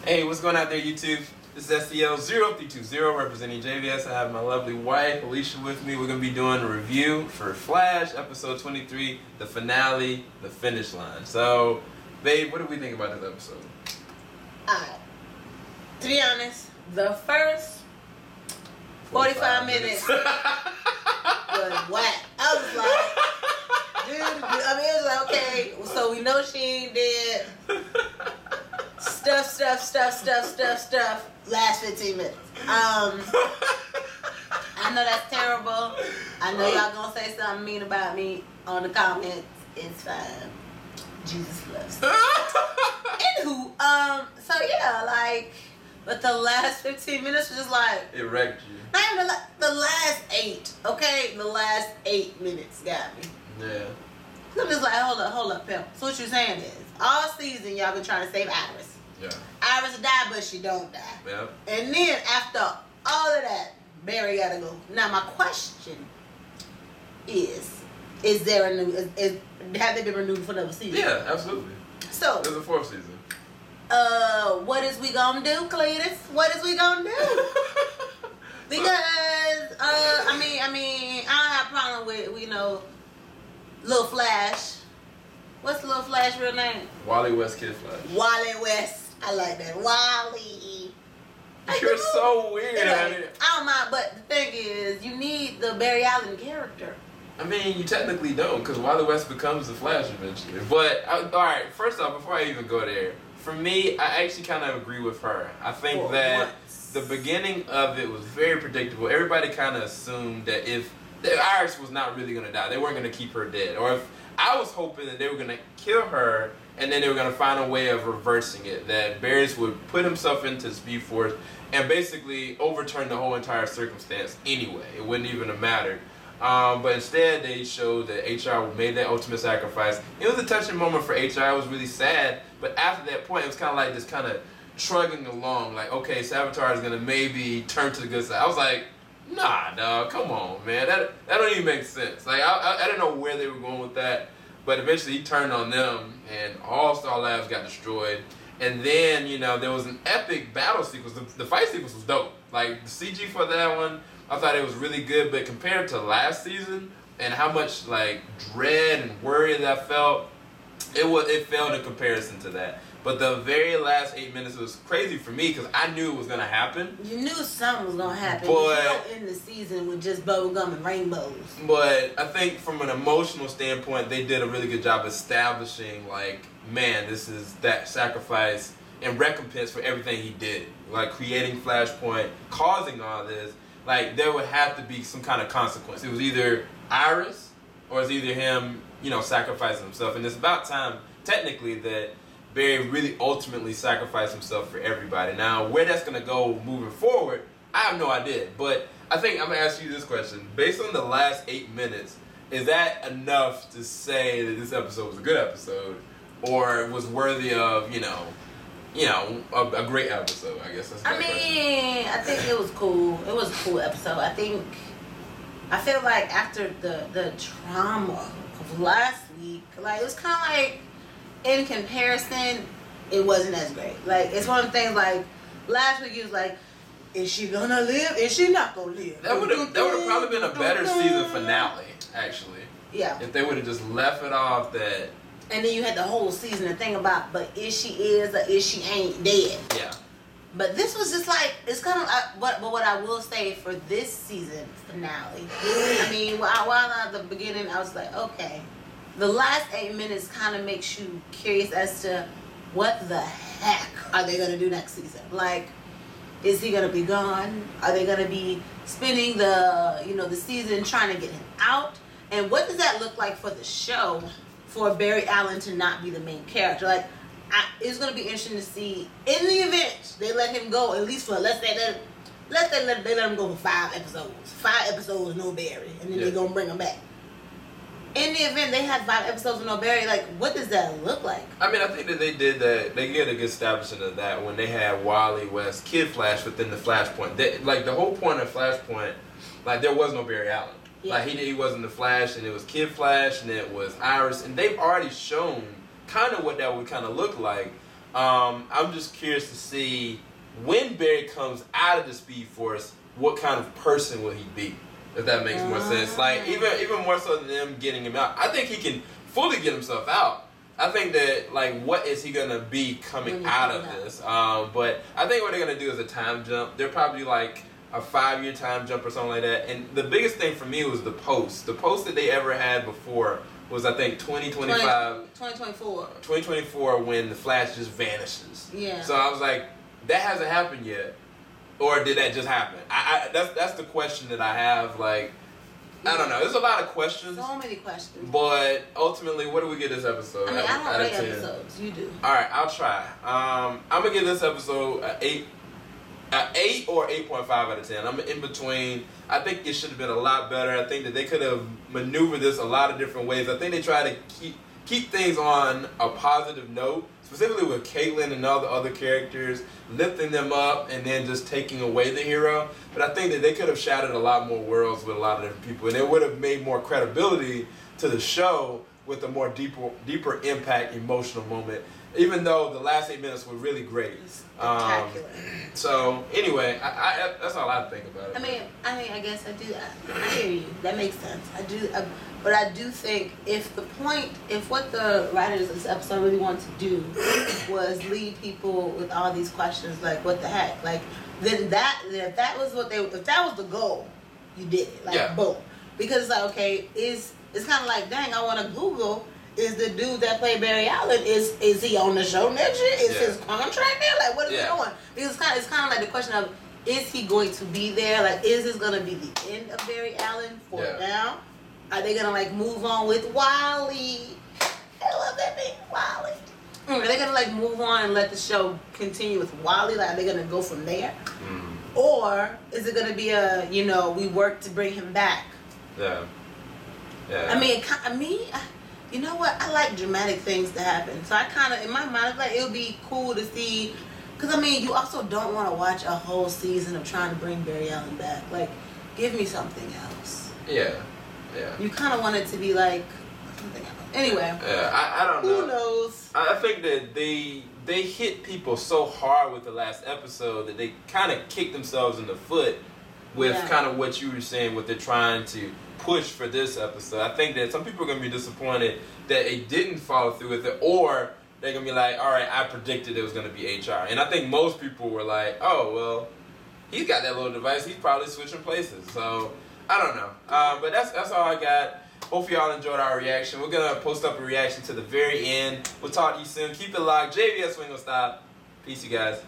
Hey, what's going on there, YouTube? This is STL0320 representing JVS. I have my lovely wife, Alicia, with me. We're going to be doing a review for Flash, episode 23, the finale, the finish line. So, babe, what do we think about this episode? Alright. To be honest, the first 45 minutes was whack. I was like, dude, it was like, okay, so we know she ain't dead. Stuff. Last 15 minutes. I know that's terrible. I know y'all gonna say something mean about me on the comments. It's fine. Jesus loves me. Anywho, so yeah, like, but the last 15 minutes was just like, it wrecked you. Not even the last 8, okay? The last 8 minutes got me. Yeah. I'm just like, hold up, pimp. So what you're saying is, all season y'all been trying to save Iris. Yeah. Iris die, but she don't die. Yep. And then after all of that, Barry gotta go. Now my question is there a new? Have they been renewed for another season? Yeah, absolutely. So there's a 4th season. What is we gonna do, Cletus? What is we gonna do? Because I mean, I don't have a problem with Lil Flash. What's Lil Flash real name? Wally West Kid Flash. Wally West. I like that. Wally. You're so weird. I don't mind, but the thing is, you need the Barry Allen character. I mean, you technically don't, because Wally West becomes the Flash eventually. But, alright, first off, before I even go there, for me, I actually kind of agree with her. I think that the beginning of it was very predictable. Everybody kind of assumed that if Iris was not really going to die, they weren't going to keep her dead. Or if I was hoping that they were going to kill her, and then they were going to find a way of reversing it. That Barris would put himself into Speed Force and basically overturn the whole entire circumstance anyway. It wouldn't even have mattered. But instead, they showed that HR made that ultimate sacrifice. It was a touching moment for HR. It was really sad. But after that point, it was kind of like this kind of trudging along. Like, okay, Savitar is going to maybe turn to the good side. I was like, nah, dog, come on, man. That don't even make sense. Like, I didn't know where they were going with that. But eventually he turned on them, and all Star Labs got destroyed. And then, there was an epic battle sequence. The fight sequence was dope. Like, the CG for that one, I thought it was really good. But compared to last season and how much, like, dread and worry that I felt, it failed in comparison to that. But the very last 8 minutes was crazy for me because I knew it was going to happen. You knew something was going to happen. But you don't end the season with just bubblegum and rainbows. But I think from an emotional standpoint, they did a really good job establishing, like, man, this is that sacrifice and recompense for everything he did. Like, creating Flashpoint, causing all this. Like, there would have to be some kind of consequence. It was either Iris or it's either him, sacrificing himself. And it's about time, technically, that Barry really ultimately sacrificed himself for everybody. Now, where that's going to go moving forward, I have no idea. But I think I'm going to ask you this question. Based on the last 8 minutes, is that enough to say that this episode was a good episode or was worthy of, a great episode, I guess? That's I think it was cool. It was a cool episode. I feel like after the trauma of last week, like, it was kind of like, in comparison, it wasn't as great. Like, it's one of the things, like, last week it was like, is she gonna live? Is she not gonna live? That would have probably been a better season finale, actually. Yeah. If they would have just left it off that. And then you had the whole season to think about, but is she is or is she ain't dead? Yeah. But this was just like, it's kind of, but what I will say for this season finale, I mean, while at the beginning, I was like, okay. The last 8 minutes kind of makes you curious as to what the heck are they going to do next season. Like, is he going to be gone? Are they going to be spending the season trying to get him out? And what does that look like for the show for Barry Allen to not be the main character? Like, it's going to be interesting to see in the event they let him go, at least for, let's say they let him go for 5 episodes. 5 episodes, no Barry. And then they're going to bring him back. In the event they had 5 episodes with no Barry, like, what does that look like? I mean, I think that they did that. They get a good establishment of that when they had Wally West Kid Flash within the Flashpoint. Like, the whole point of Flashpoint, like, there was no Barry Allen. Yeah. Like, he wasn't the Flash, and it was Kid Flash, and it was Iris, and they've already shown kind of what that would kind of look like. I'm just curious to see when Barry comes out of the Speed Force, what kind of person will he be? If that makes more sense. Like, even more so than them getting him out. I think he can fully get himself out. I think that, like, what is he going to be coming out of this? But I think what they're going to do is a time jump. They're probably, like, a 5-year time jump or something like that. And the biggest thing for me was the post. The post that they ever had before was, I think, 2024 when the Flash just vanishes. Yeah. So I was like, that hasn't happened yet. Or did that just happen? That's the question that I have. Like, I don't know. There's a lot of questions. So many questions. But ultimately, what do we get this episode? I mean, I don't rate episodes. You do. All right, I'll try. I'm gonna give this episode an 8 or 8.5 out of 10. I'm in between. I think it should have been a lot better. I think that they could have maneuvered this a lot of different ways. I think they try to keep things on a positive note, specifically with Caitlin and all the other characters, lifting them up and then just taking away the hero. But I think that they could have shattered a lot more worlds with a lot of different people, and it would have made more credibility to the show with a more deeper impact, emotional moment. Even though the last 8 minutes were really great. Spectacular. So anyway, I that's all I think about it. I mean, I guess I do. I hear you. That makes sense. I do. But I do think if what the writers of this episode really wanted to do was leave people with all these questions, like what the heck, like then if that was the goal, you did it. Like boom, because it's like okay, it's kind of like dang, I want to Google. Is the dude that played Barry Allen, is he on the show next year? Is his contract there? Like, what is he doing? Because it's kind of like the question of, is he going to be there? Like, is this going to be the end of Barry Allen for now? Are they going to, like, move on with Wally? I love that name, Wally. Are they going to, like, move on and let the show continue with Wally? Like, are they going to go from there? Or is it going to be we work to bring him back? Yeah. I mean, you know what? I like dramatic things to happen. So I kind of, in my mind, it's like it would be cool to see. Because, I mean, you also don't want to watch a whole season of trying to bring Barry Allen back. Like, give me something else. Yeah. You kind of want it to be like something else. Anyway. Yeah, I don't know. Who knows? I think that they hit people so hard with the last episode that they kind of kicked themselves in the foot with kind of what you were saying, what they're trying to push for this episode. I think that some people are going to be disappointed that it didn't follow through with it, or they're going to be like, all right, I predicted it was going to be HR. And I think most people were like, oh, well, he's got that little device. He's probably switching places. So, I don't know. But that's all I got. Hope y'all enjoyed our reaction. We're going to post up a reaction to the very end. We'll talk to you soon. Keep it locked. JVS Swing will stop. Peace, you guys.